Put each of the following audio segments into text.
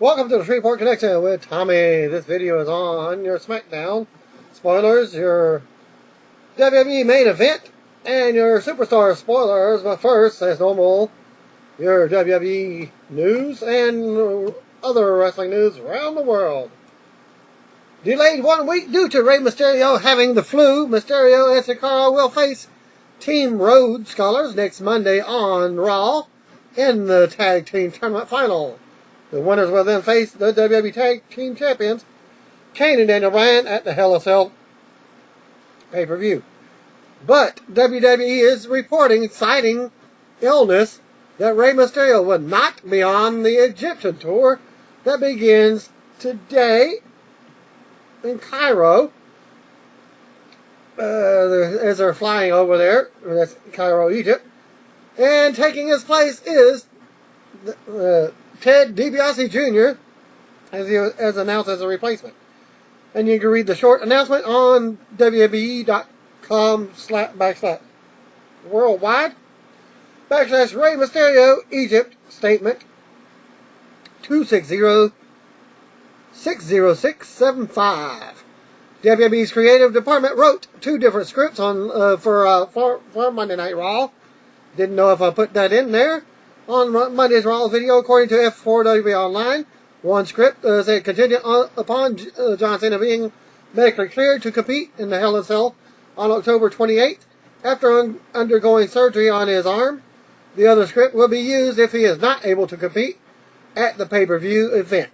Welcome to the Shreveport Connection with Tommy. This video is on your SmackDown spoilers, your WWE main event, and your Superstar spoilers. But first, as normal, your WWE news and other wrestling news around the world. Delayed 1 week due to Rey Mysterio having the flu. Mysterio and Sakara will face Team Rhodes Scholars next Monday on Raw in the Tag Team Tournament Final. The winners will then face the WWE Tag Team Champions, Kane and Daniel Bryan, at the Hell in a Cell pay-per-view. But WWE is reporting, citing illness, that Rey Mysterio will not be on the Egyptian tour that begins today in Cairo. As they're flying over there, that's Cairo, Egypt. And taking his place is Ted DiBiase Jr. as announced as a replacement. And you can read the short announcement on www.com/worldwide /Rey Mysterio Egypt statement 260-60675. WWE's creative department wrote 2 different scripts for Monday Night Raw. Didn't know if I put that in there. On Monday's Raw video, according to F4W Online, one script said contingent upon John Cena being medically cleared to compete in the Hell in a Cell on October 28th after undergoing surgery on his arm. The other script will be used if he is not able to compete at the pay-per-view event.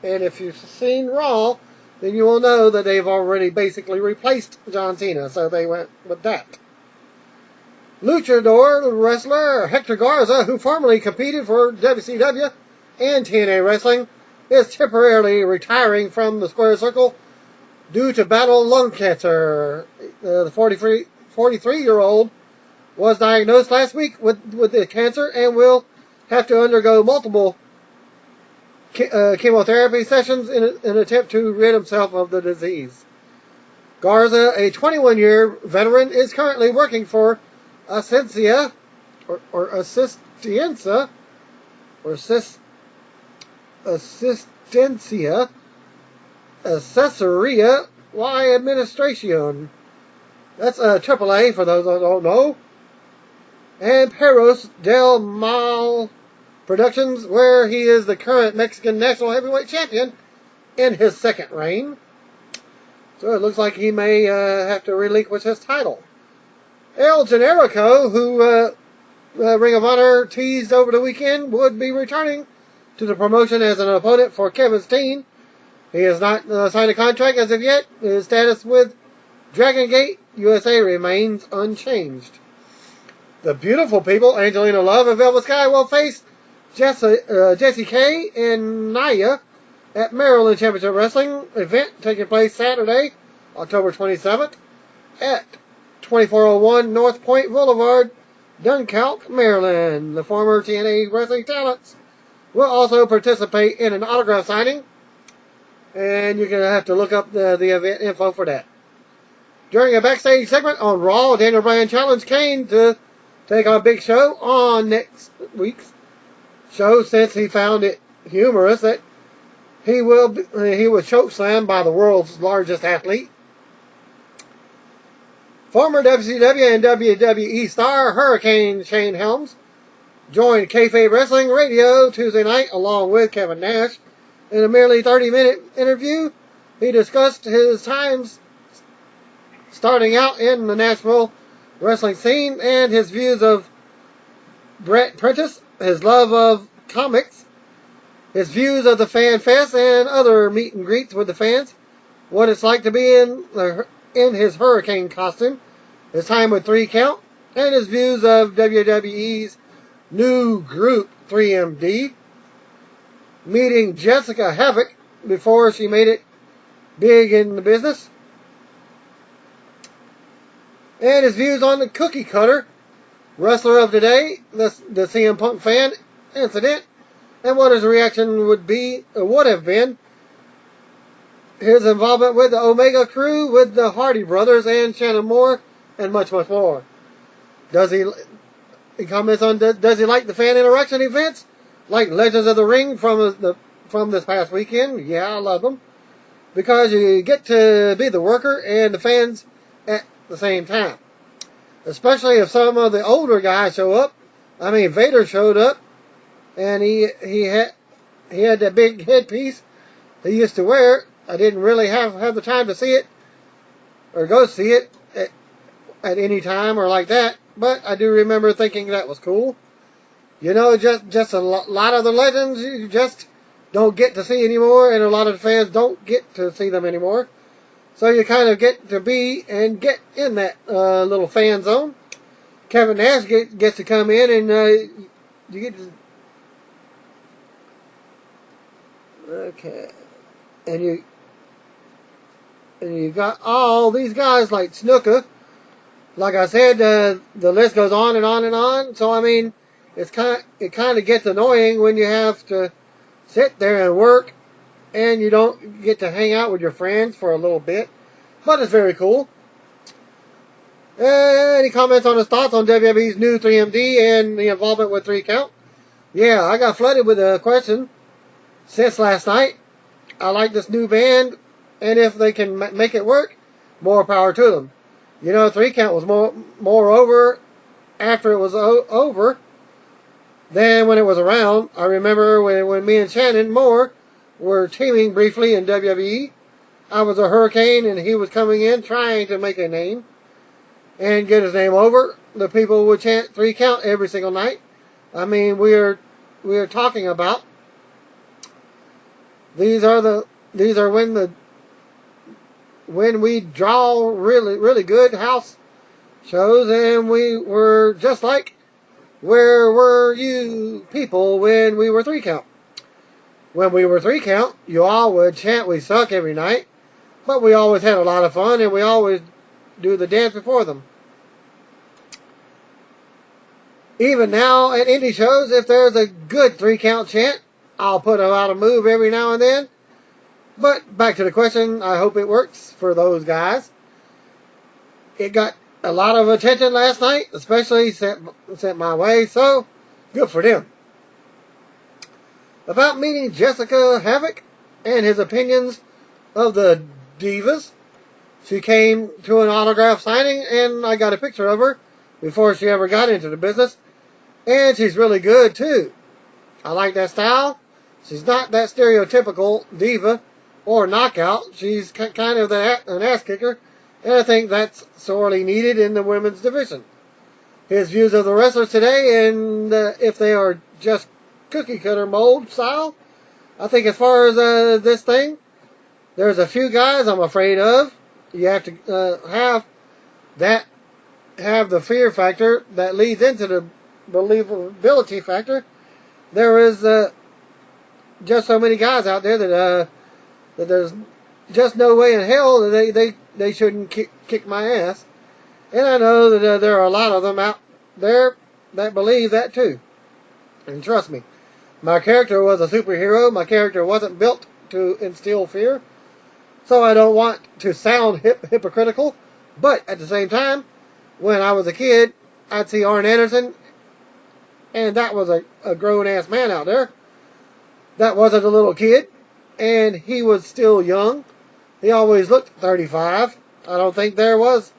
And if you've seen Raw, then you will know that they've already basically replaced John Cena, so they went with that. Luchador wrestler Hector Garza, who formerly competed for WCW and TNA Wrestling, is temporarily retiring from the Square Circle due to battle lung cancer. The 43-year-old was diagnosed last week with the cancer and will have to undergo multiple chemotherapy sessions in an attempt to rid himself of the disease. Garza, a 21-year veteran, is currently working for Assistencia Asesoría y Administración. That's AAA for those that don't know. And Perros del Mal Productions, where he is the current Mexican National Heavyweight Champion in his second reign. So it looks like he may have to relinquish his title. El Generico, who Ring of Honor teased over the weekend, would be returning to the promotion as an opponent for Kevin Steen. He has not signed a contract as of yet. His status with Dragon Gate USA remains unchanged. The beautiful people, Angelina Love and Velvet Sky, will face Jessie K and Naya at Maryland Championship Wrestling event taking place Saturday, October 27th at 2401 North Point Boulevard, Dunkirk, Maryland. The former TNA Wrestling talents will also participate in an autograph signing, and you're going to have to look up the event info for that. During a backstage segment on Raw, Daniel Bryan challenged Kane to take on Big Show on next week's show, since he found it humorous that he was chokeslammed by the world's largest athlete. Former WCW and WWE star Hurricane Shane Helms joined Kayfabe Wrestling Radio Tuesday night along with Kevin Nash. In a merely 30-minute interview, he discussed his times starting out in the Nashville wrestling scene and his views of Brett Prentice, his love of comics, his views of the Fan Fest and other meet and greets with the fans, what it's like to be in his hurricane costume, his time with 3 Count, and his views of WWE's new group 3MD, meeting Jessica Havoc before she made it big in the business, and his views on the cookie cutter wrestler of today, the CM Punk fan incident, and what his reaction would have been, his involvement with the Omega crew, with the Hardy brothers and Shannon Moore, and much, much more. He comments on, does he like the fan interaction events, like Legends of the Ring from from this past weekend. Yeah, I love them because you get to be the worker and the fans at the same time. Especially if some of the older guys show up. I mean, Vader showed up, and he had that big headpiece he used to wear. I didn't really have the time to see it or go see it at any time or like that, but I do remember thinking that was cool. You know, just a lot of the legends you just don't get to see anymore, and a lot of the fans don't get to see them anymore. So you kind of get to be and get in that little fan zone. Kevin Nash gets to come in, and you get to... Okay. And you got all these guys like Snuka. Like I said, the list goes on and on and on. So, I mean, it kind of gets annoying when you have to sit there and work and you don't get to hang out with your friends for a little bit. But it's very cool. Any comments on his thoughts on WWE's new 3MD and the involvement with 3 Count? Yeah, I got flooded with a question since last night. I like this new band, and if they can make it work, more power to them. You know, 3 Count was more over after it was over than when it was around. I remember when me and Shannon Moore were teaming briefly in WWE. I was a Hurricane, and he was coming in trying to make a name and get his name over. The people would chant 3 Count every single night. I mean, we are talking about these are when we draw really good house shows, and we were just like, where were you people when we were 3 Count? When we were 3 Count, you all would chant "We suck" every night, but we always had a lot of fun, and we always do the dance before them. Even now at indie shows, if there's a good 3 Count chant, I'll put out a move every now and then. But back to the question, I hope it works for those guys. It got a lot of attention last night, especially sent my way, so good for them. About meeting Jessica Havoc and his opinions of the Divas. She came to an autograph signing, and I got a picture of her before she ever got into the business. And she's really good, too. I like that style. She's not that stereotypical diva or knockout. She's kind of an ass kicker, and I think that's sorely needed in the women's division. His views of the wrestlers today, and if they are just cookie cutter mold style. I think as far as this thing, there's a few guys I'm afraid of. You have to have the fear factor that leads into the believability factor. There is just so many guys out there that there's just no way in hell that they shouldn't kick my ass. And I know that there are a lot of them out there that believe that too. And trust me, my character was a superhero. My character wasn't built to instill fear. So I don't want to sound hypocritical. But at the same time, when I was a kid, I'd see Arn Anderson, and that was a grown-ass man out there. That wasn't a little kid, and he was still young. He always looked 35. I don't think there was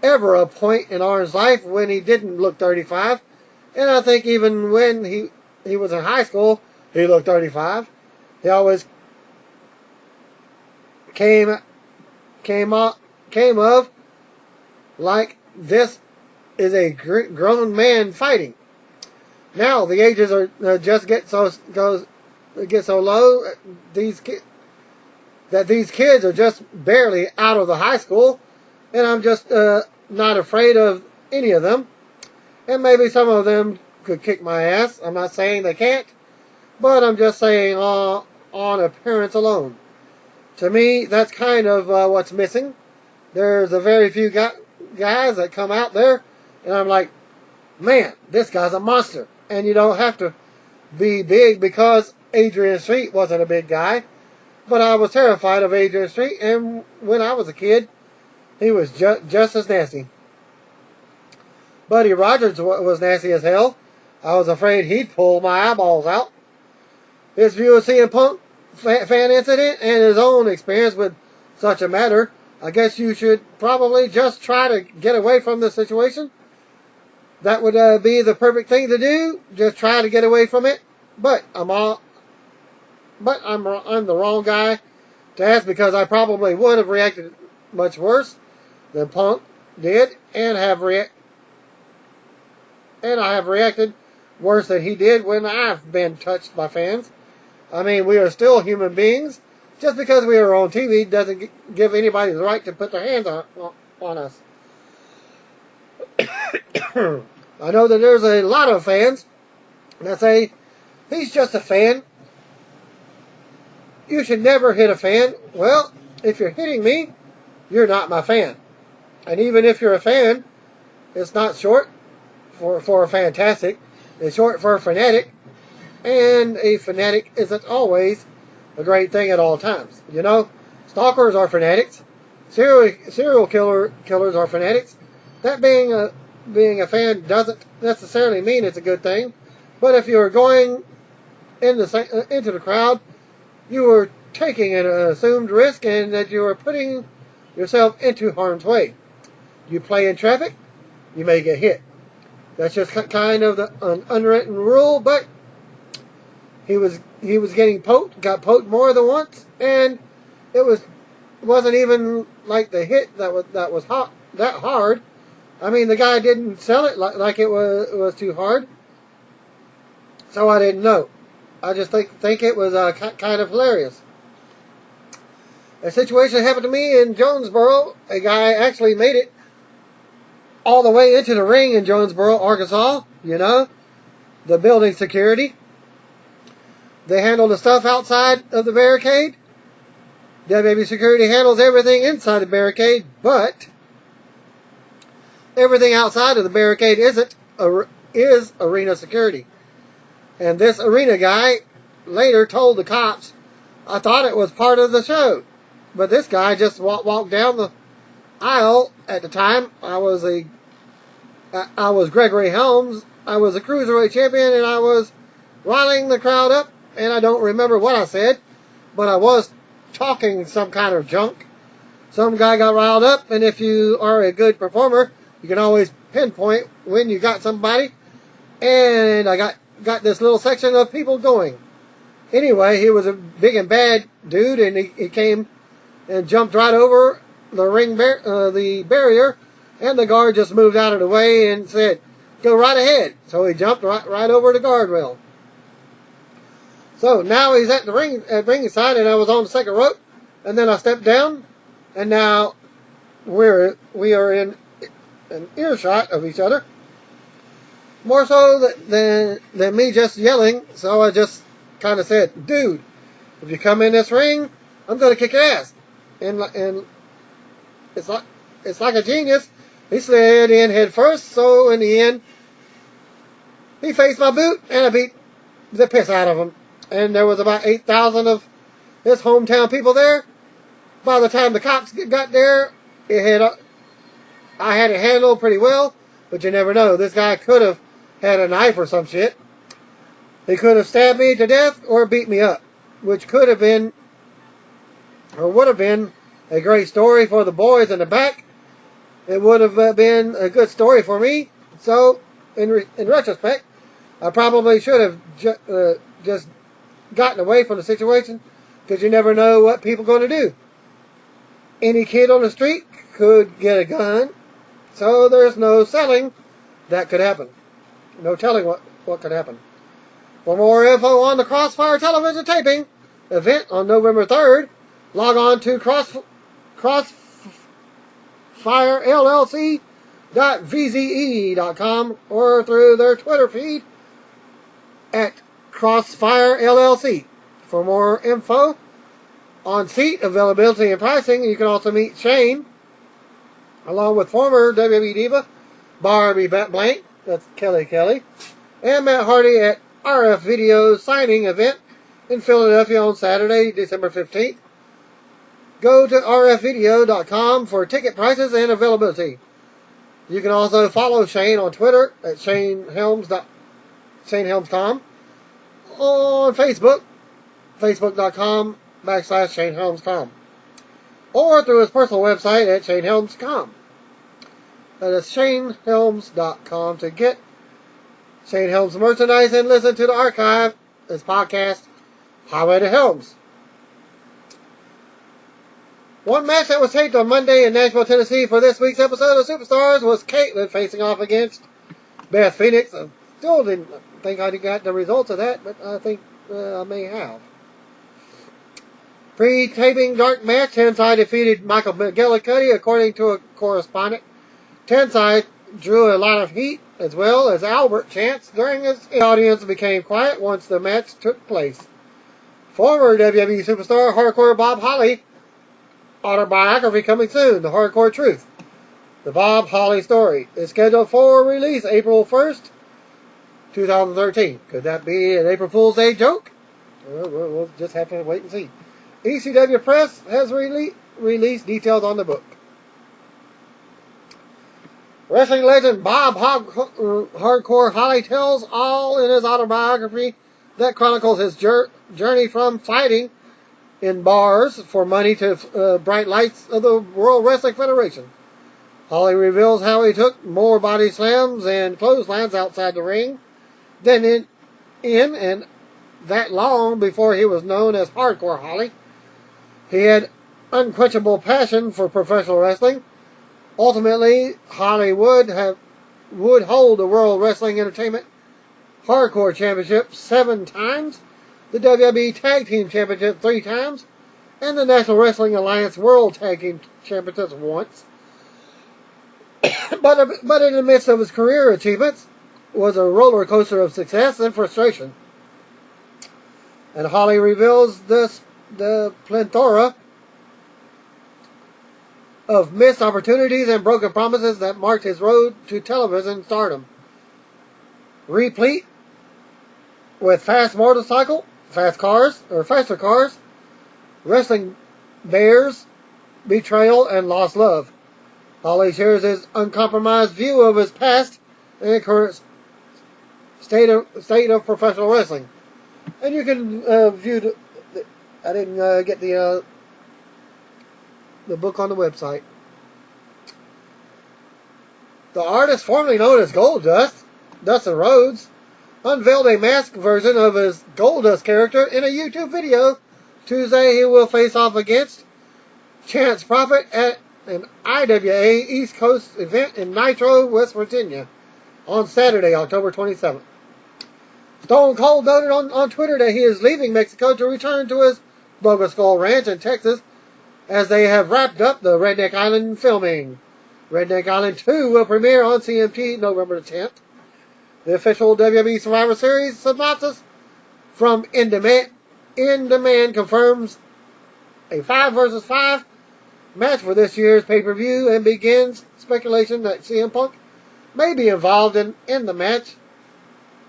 ever a point in Arn's life when he didn't look 35. And I think even when he was in high school, he looked 35. He always came of like this is a grown man fighting. Now the ages are just get so low. These kids are just barely out of the high school, and I'm just not afraid of any of them. And maybe some of them could kick my ass. I'm not saying they can't, but I'm just saying on appearance alone. To me, that's kind of what's missing. There's a very few guys that come out there, and I'm like, man, this guy's a monster. And you don't have to be big, because Adrian Street wasn't a big guy. But I was terrified of Adrian Street, and when I was a kid, he was just as nasty. Buddy Rogers was nasty as hell. I was afraid he'd pull my eyeballs out. his view of CM Punk fan incident and his own experience with such a matter, I guess you should probably just try to get away from the situation. That would be the perfect thing to do. Just try to get away from it. But I'm the wrong guy to ask, because I probably would have reacted much worse than Punk did, and I have reacted worse than he did when I've been touched by fans. I mean, we are still human beings. Just because we are on TV doesn't give anybody the right to put their hands on us. I know that there's a lot of fans that say, he's just a fan. You should never hit a fan. Well, if you're hitting me, you're not my fan. And even if you're a fan, it's not short for fantastic. It's short for fanatic. And a fanatic isn't always a great thing at all times. You know, stalkers are fanatics. Serial killers are fanatics. That being a fan doesn't necessarily mean it's a good thing. But if you're going into the crowd, you are taking an assumed risk, and that you are putting yourself into harm's way. You play in traffic, you may get hit. That's just kind of an unwritten rule, but he was getting poked, got poked more than once, and it wasn't even like the hit that was that hard. I mean, the guy didn't sell it like it was too hard, so I didn't know. I just think it was kind of hilarious. A situation happened to me in Jonesboro. A guy actually made it all the way into the ring in Jonesboro, Arkansas. You know, the building security. They handle the stuff outside of the barricade. WWE security handles everything inside the barricade, but everything outside of the barricade is arena security. And this arena guy later told the cops, I thought it was part of the show. But this guy just walked down the aisle. At the time, I was Gregory Helms. I was a cruiserweight champion, and I was riling the crowd up. And I don't remember what I said, but I was talking some kind of junk. Some guy got riled up, and if you are a good performer, you can always pinpoint when you got somebody. And I got this little section of people going. Anyway, he was a big and bad dude, and he came and jumped right over the barrier, and the guard just moved out of the way and said, go right ahead. So he jumped right over the guardrail. So now he's at ringside, and I was on the second rope, and then I stepped down, and now we are in an earshot of each other. More so than me just yelling, so I just kind of said, dude, if you come in this ring, I'm going to kick your ass. And it's like a genius. He slid in head first, so in the end, he faced my boot, and I beat the piss out of him. And there was about 8,000 of his hometown people there. By the time the cops got there, I had it handled pretty well, but you never know. This guy could have had a knife or some shit. He could have stabbed me to death or beat me up, which could have been, or would have been, a great story for the boys in the back. It would have been a good story for me. So, in retrospect, I probably should have just gotten away from the situation, because you never know what people are going to do. Any kid on the street could get a gun, so there's no selling that could happen. No telling what could happen. For more info on the Crossfire Television taping event on November 3rd, log on to crossfirellc.vze.com or through their Twitter feed at Crossfire LLC. For more info on seat availability and pricing, you can also meet Shane, along with former WWE Diva Barbie Blank, that's Kelly, and Matt Hardy at RF Video signing event in Philadelphia on Saturday, December 15th. Go to rfvideo.com for ticket prices and availability. You can also follow Shane on Twitter at ShaneHelms.com, on Facebook facebook.com/ShaneHelms.com, or through his personal website at ShaneHelms.com. That is ShaneHelms.com to get Shane Helms merchandise and listen to the archive, his podcast, Highway to Helms. One match that was taped on Monday in Nashville, Tennessee for this week's episode of Superstars was Caitlyn facing off against Beth Phoenix. I still didn't think I got the results of that, but I think I may have. Pre-taping dark match, Tensai defeated Michael McGillicuddy, according to a correspondent. Tensai drew a lot of heat, as well as Albert chants during the audience became quiet once the match took place. Former WWE superstar Hardcore Bob Holly autobiography coming soon, The Hardcore Truth. The Bob Holly story is scheduled for release April 1st, 2013. Could that be an April Fool's Day joke? We'll just have to wait and see. ECW Press has released details on the book. Wrestling legend Bob Hardcore Holly tells all in his autobiography that chronicles his journey from fighting in bars for money to bright lights of the World Wrestling Federation. Holly reveals how he took more body slams and clotheslines outside the ring than in and that long before he was known as Hardcore Holly. He had unquenchable passion for professional wrestling. Ultimately, Holly would hold the World Wrestling Entertainment Hardcore Championship 7 times, the WWE Tag Team Championship 3 times, and the National Wrestling Alliance World Tag Team Championships once. but in the midst of his career achievements was a roller coaster of success and frustration. And Holly reveals the plethora of missed opportunities and broken promises that marked his road to television stardom. Replete with faster cars, wrestling bears, betrayal, and lost love. Holly shares his uncompromised view of his past and current state of professional wrestling. And you can view I didn't get the book on the website. The artist formerly known as Goldust, Dustin Rhodes, unveiled a masked version of his Goldust character in a YouTube video. Tuesday he will face off against Chance Prophet at an IWA East Coast event in Nitro, West Virginia on Saturday, October 27th. Stone Cold noted on Twitter that he is leaving Mexico to return to his Boga Skull Ranch in Texas as they have wrapped up the Redneck Island filming. Redneck Island 2 will premiere on CMT November 10th. The official WWE Survivor Series synopsis from In Demand confirms a 5 versus 5 match for this year's pay-per-view and begins speculation that CM Punk may be involved in the match.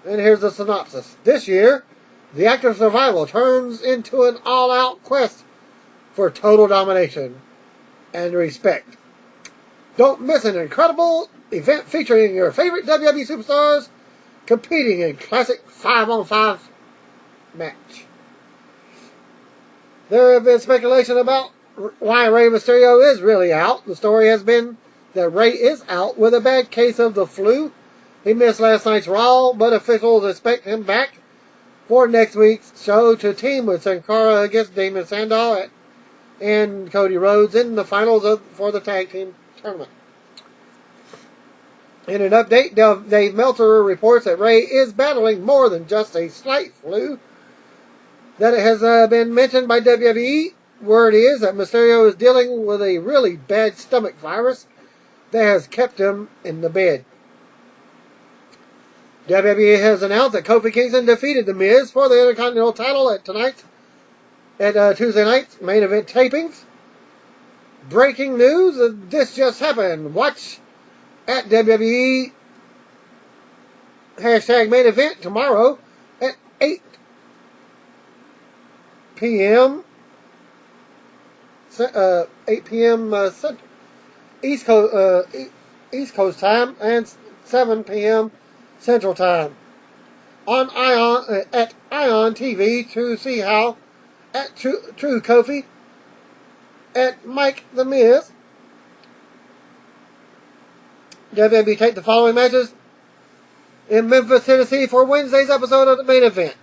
And here's the synopsis. This year, the Act of Survival turns into an all-out quest for total domination and respect. Don't miss an incredible event featuring your favorite WWE superstars competing in classic 5-on-5 match. There have been speculation about why Rey Mysterio is really out. The story has been that Rey is out with a bad case of the flu. He missed last night's Raw, but officials expect him back for next week's show to team with Sin Cara against Damon Sandow and Cody Rhodes in the finals for the tag team tournament. In an update, Dave Meltzer reports that Rey is battling more than just a slight flu. That it has been mentioned by WWE. Word is that Mysterio is dealing with a really bad stomach virus that has kept him in the bed. WWE has announced that Kofi Kingston defeated The Miz for the Intercontinental title at Tuesday night's main event tapings. Breaking news, this just happened. Watch at WWE #main event tomorrow at 8 p.m. 8 p.m. East Coast time and 7 p.m. Central Time on Ion TV to see how at True Kofi, at Mike the Miz. WWE take the following matches in Memphis, Tennessee for Wednesday's episode of the main event.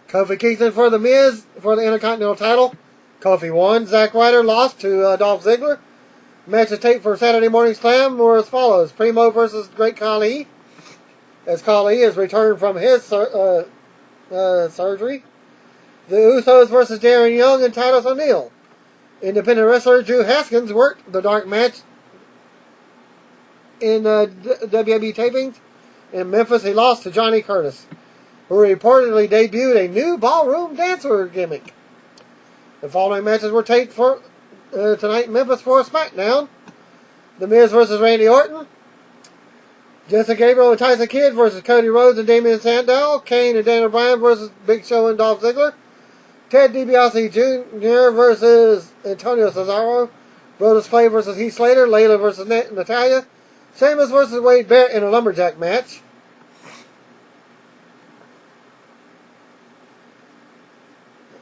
Kofi Kingston for the Miz for the Intercontinental title. Kofi won. Zack Ryder lost to Dolph Ziggler. Matches taped for Saturday Morning Slam were as follows. Primo versus Great Khali, as Khali has returned from his surgery. The Usos versus Darren Young and Titus O'Neil. Independent wrestler Drew Haskins worked the dark match in WWE tapings. In Memphis, he lost to Johnny Curtis, who reportedly debuted a new ballroom dancer gimmick. The following matches were taped for tonight in Memphis for SmackDown. The Miz versus Randy Orton. Justin Gabriel and Tyson Kidd versus Cody Rhodes and Damian Sandow. Kane and Daniel Bryan versus Big Show and Dolph Ziggler. Ted DiBiase Jr. versus Antonio Cesaro. Brodus Clay versus Heath Slater. Layla versus Natalya. Sheamus versus Wade Barrett in a lumberjack match.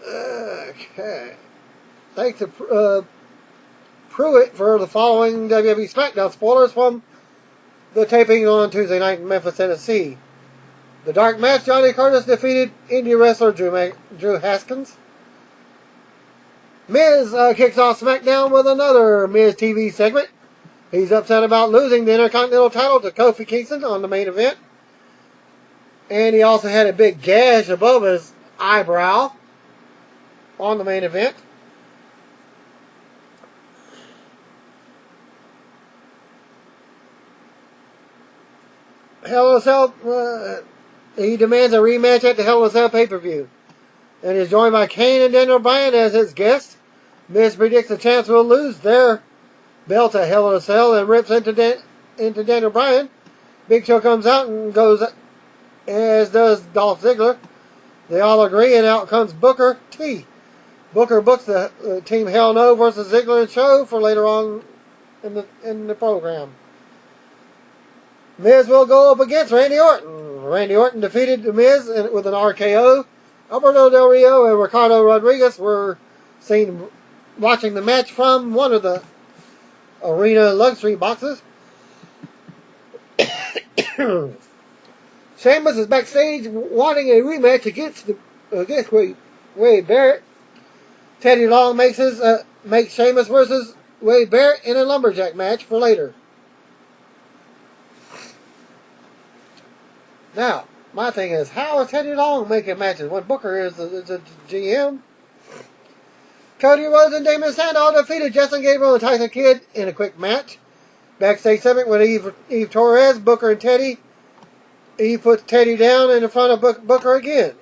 Okay. Thanks to Pruitt for the following WWE SmackDown spoilers from the taping on Tuesday night in Memphis, Tennessee. The dark match, Johnny Curtis defeated indie wrestler Drew Haskins. Miz kicks off SmackDown with another Miz TV segment. He's upset about losing the Intercontinental title to Kofi Kingston on the main event. And he also had a big gash above his eyebrow on the main event. Hell in a Cell, he demands a rematch at the Hell in a Cell pay-per-view. And is joined by Kane and Daniel Bryan as his guests. Miz predicts the champs will lose their belt at Hell in a Cell and rips into Daniel Bryan. Big Show comes out and goes, as does Dolph Ziggler. They all agree, and out comes Booker T. Booker books the team Hell No versus Ziggler and Show for later on in the program. Miz will go up against Randy Orton. Randy Orton defeated The Miz with an RKO. Alberto Del Rio and Ricardo Rodriguez were seen watching the match from one of the arena luxury boxes. Sheamus is backstage wanting a rematch against Wade Barrett. Teddy Long makes Sheamus versus Wade Barrett in a lumberjack match for later. Now, my thing is, how is Teddy Long making matches when Booker is the GM? Cody Rhodes and Damian Sandow defeated Justin Gabriel and Tyson Kidd in a quick match. Backstage segment with Eve Torres, Booker and Teddy. Eve puts Teddy down in front of Booker again.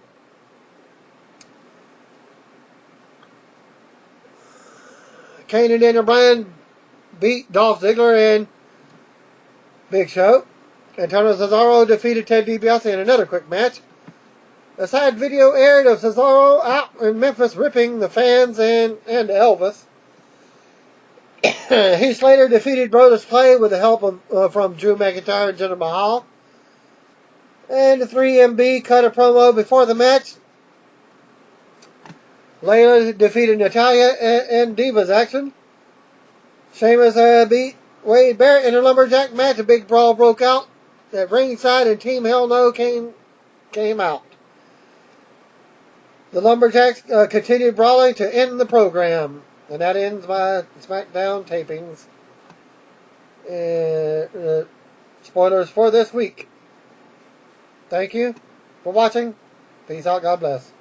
Kane and Daniel Bryan beat Dolph Ziggler and Big Show. Antonio Cesaro defeated Ted DiBiase in another quick match. A side video aired of Cesaro out in Memphis ripping the fans and Elvis. Heath Slater defeated Brodus Clay with the help from Drew McIntyre and Jinder Mahal. And the 3MB cut a promo before the match. Layla defeated Natalya and Divas action. Sheamus beat Wade Barrett in a lumberjack match. A big brawl broke out at ringside and Team Hell No came out. The Lumberjacks continued brawling to end the program. And that ends my SmackDown tapings. Spoilers for this week. Thank you for watching. Peace out. God bless.